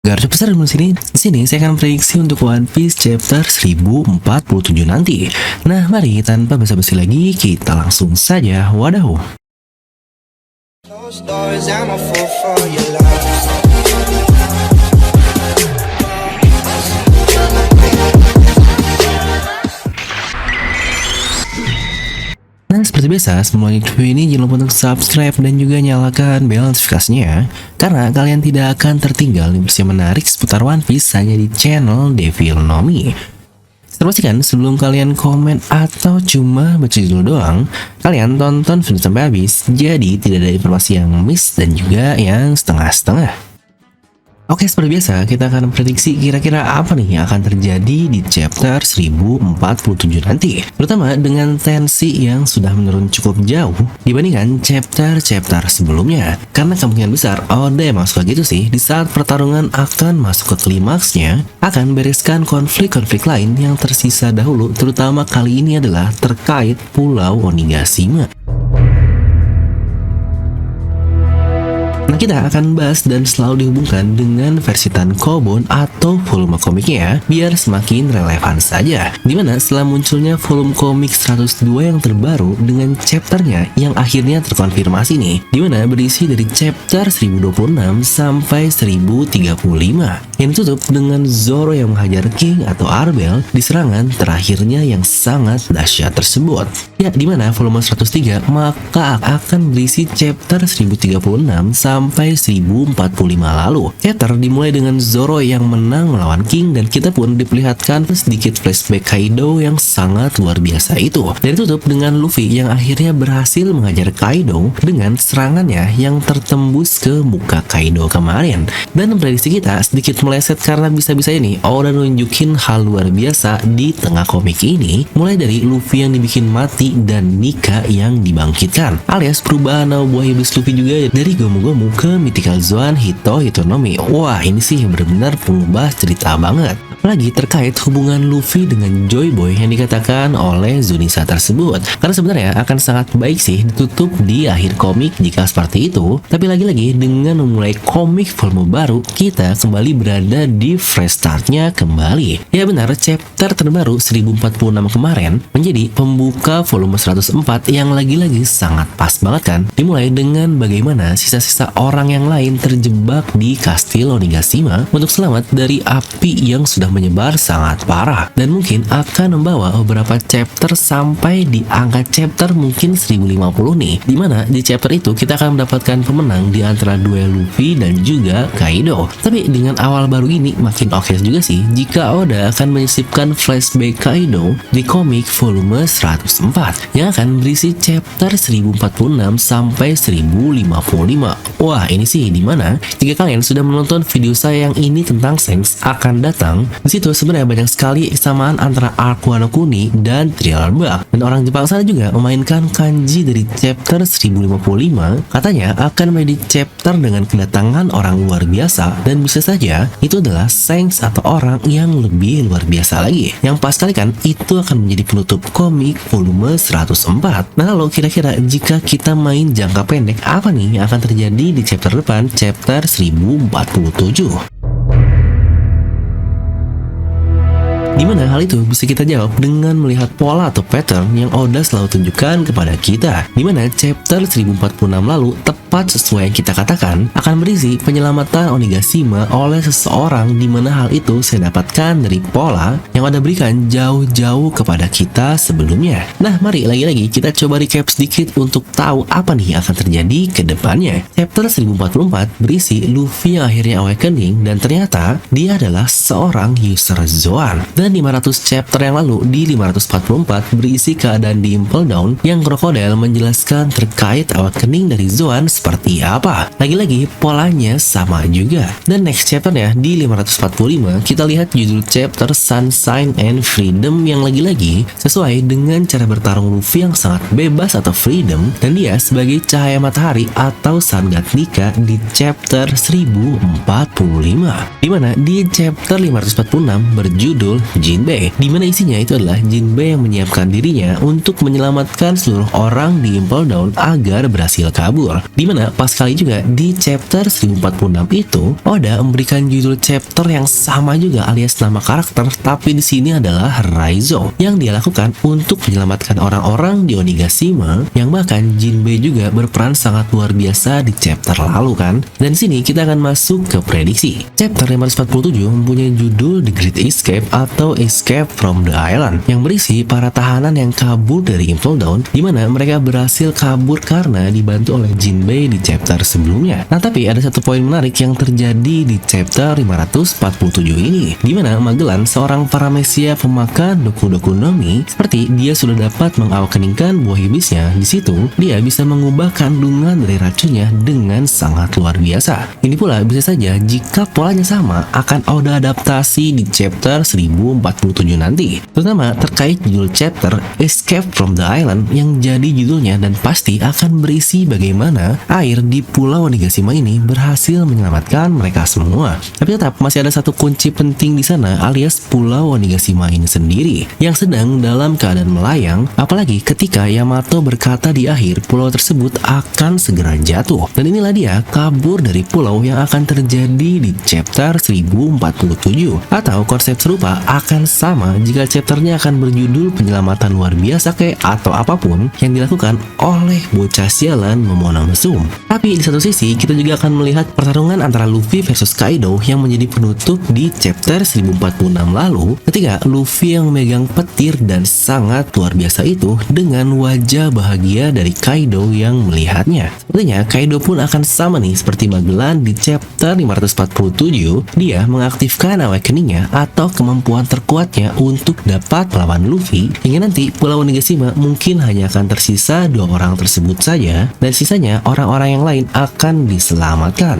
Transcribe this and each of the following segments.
Garis besar di sini saya akan prediksi untuk One Piece chapter 1047 nanti. Nah, mari tanpa basa-basi lagi kita langsung saja wadaw. Nah, seperti biasa, sebelum lanjut video ini jangan lupa untuk subscribe dan juga nyalakan bel notifikasinya, karena kalian tidak akan tertinggal informasi menarik seputar One Piece hanya di channel Devil Nomi. Pastikan sebelum kalian komen atau cuma baca judul doang, kalian tonton video sampai habis, jadi tidak ada informasi yang miss dan juga yang setengah-setengah. Oke, seperti biasa kita akan prediksi kira-kira apa nih yang akan terjadi di chapter 1047 nanti, terutama dengan tensi yang sudah menurun cukup jauh dibandingkan chapter-chapter sebelumnya. Karena kemungkinan besar Oda emang suka gitu sih, di saat pertarungan akan masuk ke klimaksnya, akan bereskan konflik-konflik lain yang tersisa dahulu, terutama kali ini adalah terkait Pulau Onigashima. Nah, kita akan bahas dan selalu dihubungkan dengan versi tankobon atau volume komiknya biar semakin relevan saja. Dimana setelah munculnya volume komik 102 yang terbaru dengan chapternya yang akhirnya terkonfirmasi nih, dimana berisi dari chapter 1026 sampai 1035 yang ditutup dengan Zoro yang menghajar King atau Arbel di serangan terakhirnya yang sangat dahsyat tersebut. Ya, dimana volume 103 maka akan berisi chapter 1036 sampai 1045 lalu. Chapter dimulai dengan Zoro yang menang melawan King dan kita pun diperlihatkan sedikit flashback Kaido yang sangat luar biasa itu. Dan ditutup dengan Luffy yang akhirnya berhasil menghajar Kaido dengan serangannya yang tertembus ke muka Kaido kemarin. Dan prediksi kita sedikit meleset karena bisa-bisa ini Oda nunjukin hal luar biasa di tengah komik ini, mulai dari Luffy yang dibikin mati dan Nika yang dibangkitkan, alias perubahan nama buah iblis Luffy juga dari Gomu-Gomu ke Mythical Zoan Hitohitonomi. Wah, ini sih benar-benar pengubah cerita banget. Apalagi terkait hubungan Luffy dengan Joy Boy yang dikatakan oleh Zunisa tersebut. Karena sebenarnya akan sangat baik sih ditutup di akhir komik jika seperti itu. Tapi lagi-lagi dengan memulai komik volume baru, kita kembali berada di fresh startnya kembali. Ya benar, chapter terbaru 1046 kemarin menjadi pembuka volume 104 yang lagi-lagi sangat pas banget kan. Dimulai dengan bagaimana sisa-sisa orang yang lain terjebak di kastil Onigashima untuk selamat dari api yang sudah menyebar sangat parah, dan mungkin akan membawa beberapa chapter sampai di angka chapter mungkin 1050 nih, dimana di chapter itu kita akan mendapatkan pemenang di antara duel Luffy dan juga Kaido. Tapi dengan awal baru ini makin oke juga sih jika Oda akan menyisipkan flashback Kaido di komik volume 104 yang akan berisi chapter 1046 sampai 1055. Wah, ini sih dimana jika kalian sudah menonton video saya yang ini tentang Shanks akan datang, di situ sebenarnya banyak sekali kesamaan antara arc Wano Kuni dan Thriller Bark. Dan orang Jepang sana juga memainkan kanji dari chapter 1055 katanya akan menjadi chapter dengan kedatangan orang luar biasa, dan bisa saja itu adalah Shanks atau orang yang lebih luar biasa lagi. Yang pas kali kan itu akan menjadi penutup komik volume 104. Nah, lalu kira-kira jika kita main jangka pendek, apa nih yang akan terjadi di chapter depan, chapter 1047? Dimana hal itu bisa kita jawab dengan melihat pola atau pattern yang Oda selalu tunjukkan kepada kita. Dimana chapter 1046 lalu tepat sesuai yang kita katakan akan berisi penyelamatan Onigashima oleh seseorang, dimana hal itu saya dapatkan dari pola yang Oda berikan jauh-jauh kepada kita sebelumnya. Nah, mari lagi-lagi kita coba recap sedikit untuk tahu apa nih yang akan terjadi ke depannya. Chapter 1044 berisi Luffy yang akhirnya awakening dan ternyata dia adalah seorang user Zoan. Dan 500 chapter yang lalu di 544 berisi keadaan di Impel Down yang Crocodile menjelaskan terkait awakening dari Zoan seperti apa. Lagi-lagi polanya sama juga. Dan next chapternya di 545 kita lihat judul chapter Sunshine and Freedom yang lagi-lagi sesuai dengan cara bertarung Luffy yang sangat bebas atau freedom, dan dia sebagai cahaya matahari atau Sun God Nika di chapter 1045. Dimana di chapter 546 berjudul Jinbei, di mana isinya itu adalah Jinbei yang menyiapkan dirinya untuk menyelamatkan seluruh orang di Impel Down agar berhasil kabur. Di mana pas kali juga di chapter 1046 itu, Oda memberikan judul chapter yang sama juga alias nama karakter, tapi di sini adalah Raizo yang dia lakukan untuk menyelamatkan orang-orang di Onigashima, yang bahkan Jinbei juga berperan sangat luar biasa di chapter lalu kan. Dan sini kita akan masuk ke prediksi. Chapter 547 mempunyai judul The Great Escape atau Escape from the Island, yang berisi para tahanan yang kabur dari Impel Down, di mana mereka berhasil kabur karena dibantu oleh Jinbei di chapter sebelumnya. Nah, tapi ada satu poin menarik yang terjadi di chapter 547 ini, di mana Magellan, seorang paramesia pemakan Doku-Doku no Mi, seperti dia sudah dapat mengawakeningkan buah iblisnya. Di situ dia bisa mengubah kandungan dari racunnya dengan sangat luar biasa. Ini pula bisa saja jika polanya sama akan Oda adaptasi di chapter 1047 nanti, terutama terkait judul chapter Escape from the Island yang jadi judulnya, dan pasti akan berisi bagaimana air di Pulau Onigashima ini berhasil menyelamatkan mereka semua. Tapi tetap masih ada satu kunci penting di sana, alias Pulau Onigashima ini sendiri yang sedang dalam keadaan melayang, apalagi ketika Yamato berkata di akhir pulau tersebut akan segera jatuh. Dan inilah dia kabur dari pulau yang akan terjadi di chapter 1047, atau konsep serupa akan sama jika chapternya akan berjudul penyelamatan luar biasa atau apapun yang dilakukan oleh bocah sialan Momono Mesum. Tapi di satu sisi kita juga akan melihat pertarungan antara Luffy versus Kaido yang menjadi penutup di chapter 1046 lalu, ketika Luffy yang memegang petir dan sangat luar biasa itu dengan wajah bahagia dari Kaido yang melihatnya. Sepertinya Kaido pun akan sama nih seperti Magellan di chapter 547, dia mengaktifkan awakeningnya atau kemampuan terkuatnya untuk dapat melawan Luffy, hingga nanti Pulau Onigashima mungkin hanya akan tersisa 2 orang tersebut saja, dan sisanya orang-orang yang lain akan diselamatkan.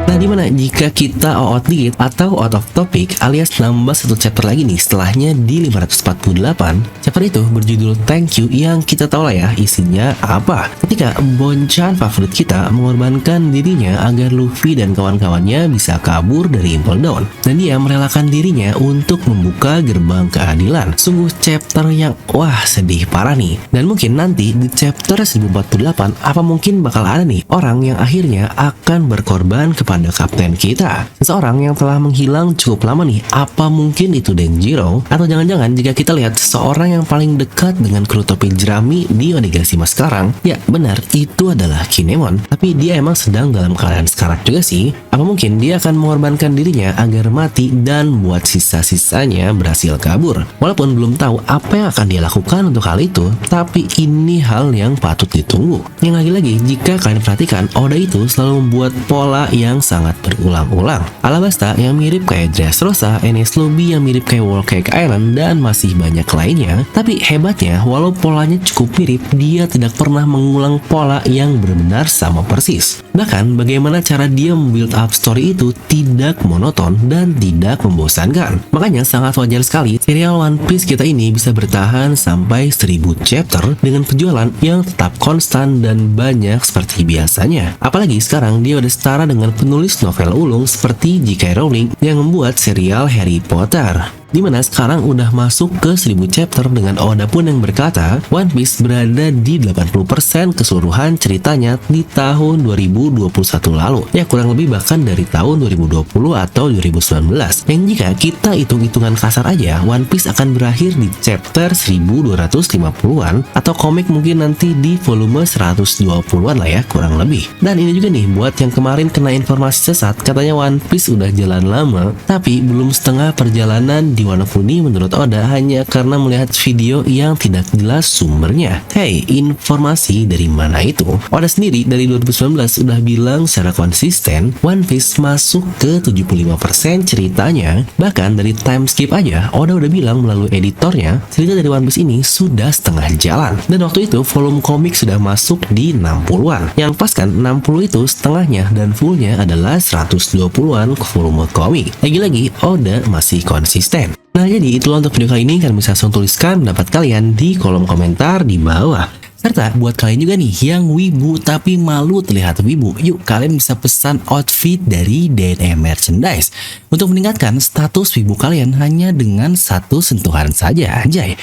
Nah, dimana jika kita out dikit atau out of topic alias nambah satu chapter lagi nih setelahnya di 548, chapter itu berjudul Thank You, yang kita tahu lah ya isinya apa. Ketika Bonchan favorit kita mengorbankan dirinya agar Luffy dan kawan-kawannya bisa kabur dari Impel Down, dan dia merelakan dirinya untuk membuka gerbang keadilan. Sungguh chapter yang wah sedih parah nih. Dan mungkin nanti di chapter 1048 apa mungkin bakal ada nih orang yang akhirnya akan berkorban kepada kapten kita, seseorang yang telah menghilang cukup lama nih. Apa mungkin itu Denjiro? Atau jangan-jangan jika kita lihat seseorang yang paling dekat dengan kru topi jerami di Onigashima sekarang, ya benar, itu adalah Kinemon. Tapi dia emang sedang dalam keadaan sekarat juga sih. Apa mungkin dia akan mengorbankan dirinya agar mati dan buat sisa-sisanya berhasil kabur? Walaupun belum tahu apa yang akan dia lakukan untuk hal itu, tapi ini hal yang patut ditunggu. Yang lagi-lagi jika kalian perhatikan, Oda itu selalu membuat pola yang sangat berulang-ulang. Alabasta yang mirip kayak Dressrosa, Enies Lobby yang mirip kayak Whole Cake Island, dan masih banyak lainnya. Tapi hebatnya, walau polanya cukup mirip, dia tidak pernah mengulang pola yang benar-benar sama persis. Bahkan bagaimana cara dia membuild up story itu tidak monoton dan tidak membosankan. Makanya sangat wajar sekali serial One Piece kita ini bisa bertahan sampai 1000 chapter dengan penjualan yang tetap konstan dan banyak seperti biasanya. Apalagi sekarang dia udah setara dengan penulis novel ulung seperti J.K. Rowling yang membuat serial Harry Potter, dimana sekarang udah masuk ke 1000 chapter, dengan Oda pun yang berkata One Piece berada di 80% keseluruhan ceritanya di tahun 2021 lalu, ya kurang lebih bahkan dari tahun 2020 atau 2019, yang jika kita hitung-hitungan kasar aja One Piece akan berakhir di chapter 1250-an, atau komik mungkin nanti di volume 120-an lah ya kurang lebih. Dan ini juga nih buat yang kemarin kena informasi sesat katanya One Piece udah jalan lama, tapi belum setengah perjalanan di Wano Kuni menurut Oda hanya karena melihat video yang tidak jelas sumbernya. Hey, informasi dari mana itu? Oda sendiri dari 2019 udah bilang secara konsisten One Piece masuk ke 75% ceritanya. Bahkan dari time skip aja Oda udah bilang melalui editornya cerita dari One Piece ini sudah setengah jalan. Dan waktu itu volume komik sudah masuk di 60-an. Yang pas kan 60 itu setengahnya dan fullnya adalah 120-an volume komik. Lagi-lagi Oda masih konsisten. Nah, jadi itulah untuk video kali ini. Kalian bisa langsung tuliskan pendapat kalian di kolom komentar di bawah. Serta buat kalian juga nih yang wibu tapi malu terlihat wibu, yuk kalian bisa pesan outfit dari DNM Merchandise untuk meningkatkan status wibu kalian hanya dengan satu sentuhan saja, anjay.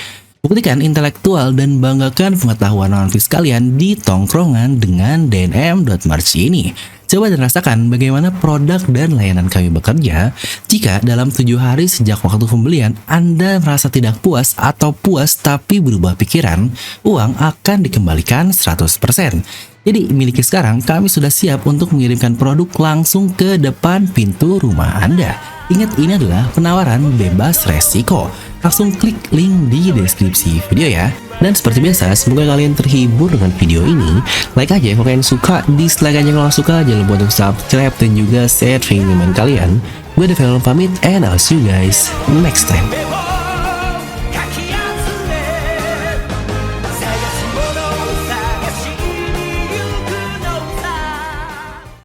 Buktikan intelektual dan banggakan pengetahuan One Piece kalian di tongkrongan dengan DNM.merch ini. Coba dan rasakan bagaimana produk dan layanan kami bekerja jika dalam 7 hari sejak waktu pembelian Anda merasa tidak puas atau puas tapi berubah pikiran, uang akan dikembalikan 100%. Jadi miliki sekarang, kami sudah siap untuk mengirimkan produk langsung ke depan pintu rumah Anda. Ingat, ini adalah penawaran bebas resiko. Langsung klik link di deskripsi video ya. Dan seperti biasa, semoga kalian terhibur dengan video ini. Like aja kalau kalian suka, dislike aja kalau suka. Jangan lupa untuk subscribe dan juga share dengan teman kalian. Gue Develop pamit, and I'll see you guys next time.